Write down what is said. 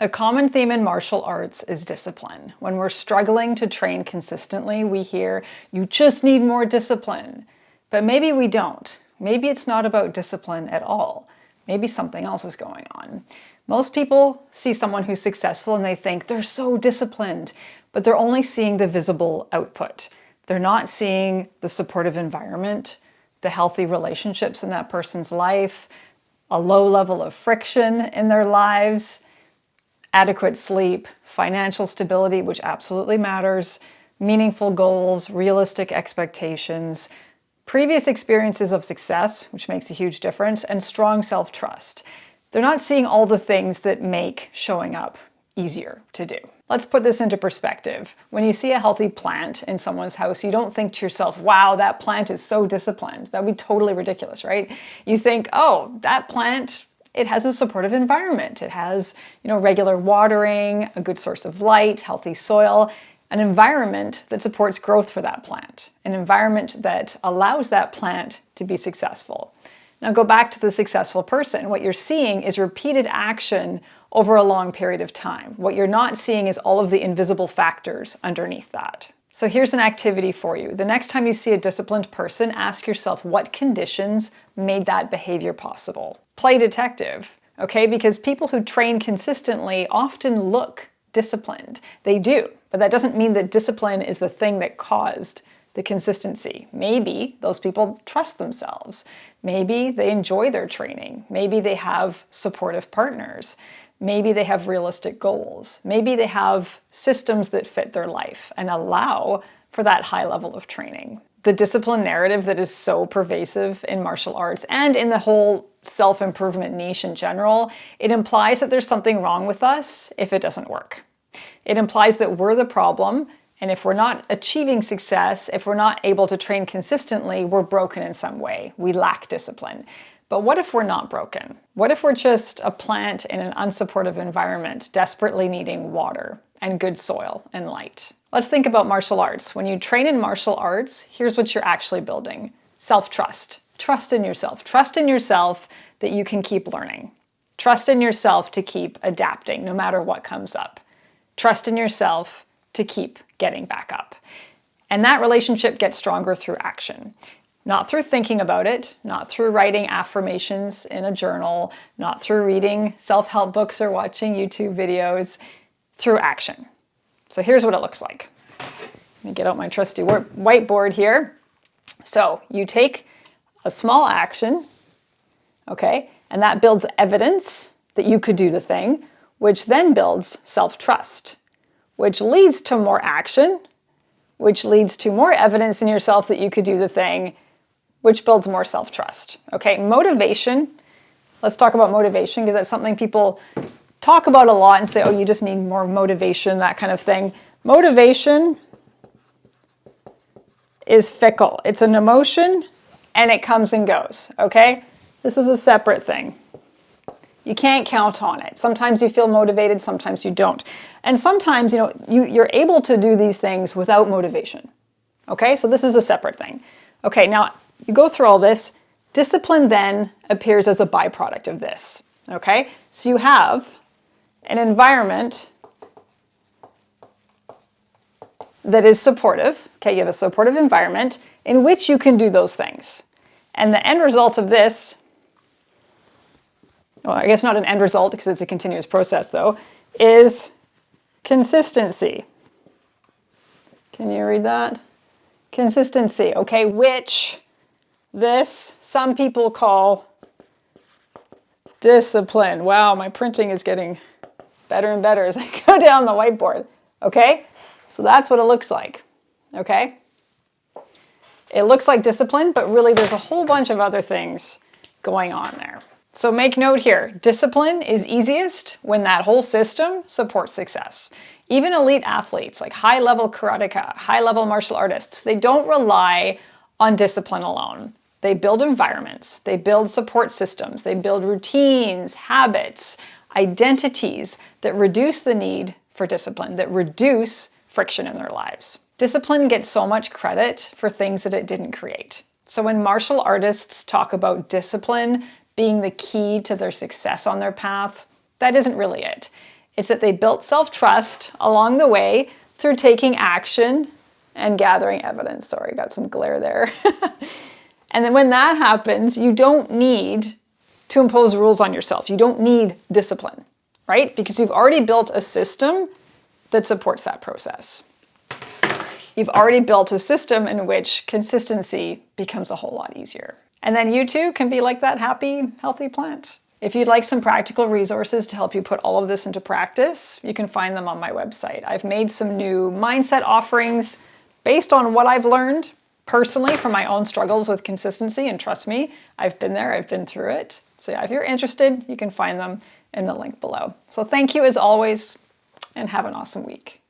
A common theme in martial arts is discipline. When we're struggling to train consistently, we hear, you just need more discipline. But maybe we don't. Maybe it's not about discipline at all. Maybe something else is going on. Most people see someone who's successful and they think they're so disciplined, but they're only seeing the visible output. They're not seeing the supportive environment, the healthy relationships in that person's life, a low level of friction in their lives, adequate sleep, financial stability, which absolutely matters, meaningful goals, realistic expectations, previous experiences of success, which makes a huge difference, and strong self-trust. They're not seeing all the things that make showing up easier to do. Let's put this into perspective. When you see a healthy plant in someone's house, you don't think to yourself, wow, that plant is so disciplined. That would be totally ridiculous, right? You think, oh, that plant, it has a supportive environment. It has, regular watering, a good source of light, healthy soil, an environment that supports growth for that plant, an environment that allows that plant to be successful. Now go back to the successful person. What you're seeing is repeated action over a long period of time. What you're not seeing is all of the invisible factors underneath that. So here's an activity for you. The next time you see a disciplined person, ask yourself what conditions made that behavior possible. Play detective, okay? Because people who train consistently often look disciplined. They do, but that doesn't mean that discipline is the thing that caused the consistency. Maybe those people trust themselves. Maybe they enjoy their training. Maybe they have supportive partners. Maybe they have realistic goals. Maybe they have systems that fit their life and allow for that high level of training. The discipline narrative that is so pervasive in martial arts and in the whole self-improvement niche in general, it implies that there's something wrong with us if it doesn't work. It implies that we're the problem, and if we're not achieving success, if we're not able to train consistently, we're broken in some way. We lack discipline. But what if we're not broken? What if we're just a plant in an unsupportive environment, desperately needing water and good soil and light? Let's think about martial arts. When you train in martial arts, here's what you're actually building. Self-trust. Trust in yourself. Trust in yourself that you can keep learning. Trust in yourself to keep adapting no matter what comes up. Trust in yourself to keep getting back up. And that relationship gets stronger through action. Not through thinking about it, not through writing affirmations in a journal, not through reading self-help books or watching YouTube videos, through action. So here's what it looks like. Let me get out my trusty whiteboard here. So you take a small action, okay, and that builds evidence that you could do the thing, which then builds self-trust, which leads to more action, which leads to more evidence in yourself that you could do the thing, which builds more self-trust. Okay, motivation. Let's talk about motivation because that's something people talk about a lot and say, oh, you just need more motivation, that kind of thing. Motivation is fickle. It's an emotion and it comes and goes, okay? This is a separate thing. You can't count on it. Sometimes you feel motivated, sometimes you don't. And sometimes, you're able to do these things without motivation. Okay, so this is a separate thing. Okay, now you go through all this. Discipline then appears as a byproduct of this. Okay, so you have an environment that is supportive. Okay, you have a supportive environment in which you can do those things. And the end result of this, well, I guess not an end result because it's a continuous process though, is consistency. Can you read that? Consistency, okay, which some people call discipline. Wow, my printing is getting better and better as I go down the whiteboard, okay? So that's what it looks like, okay? It looks like discipline, but really there's a whole bunch of other things going on there. So make note here, discipline is easiest when that whole system supports success. Even elite athletes, like high-level karateka, high-level martial artists, they don't rely on discipline alone. They build environments, they build support systems, they build routines, habits, identities that reduce the need for discipline, that reduce friction in their lives. Discipline gets so much credit for things that it didn't create. So when martial artists talk about discipline being the key to their success on their path, that isn't really it. It's that they built self-trust along the way through taking action and gathering evidence. Sorry, got some glare there. And then when that happens, you don't need to impose rules on yourself. You don't need discipline, right? Because you've already built a system that supports that process. You've already built a system in which consistency becomes a whole lot easier. And then you too can be like that happy, healthy plant. If you'd like some practical resources to help you put all of this into practice, you can find them on my website. I've made some new mindset offerings based on what I've learned personally from my own struggles with consistency, and trust me, I've been there, I've been through it. So yeah, if you're interested, you can find them in the link below. So thank you as always, and have an awesome week.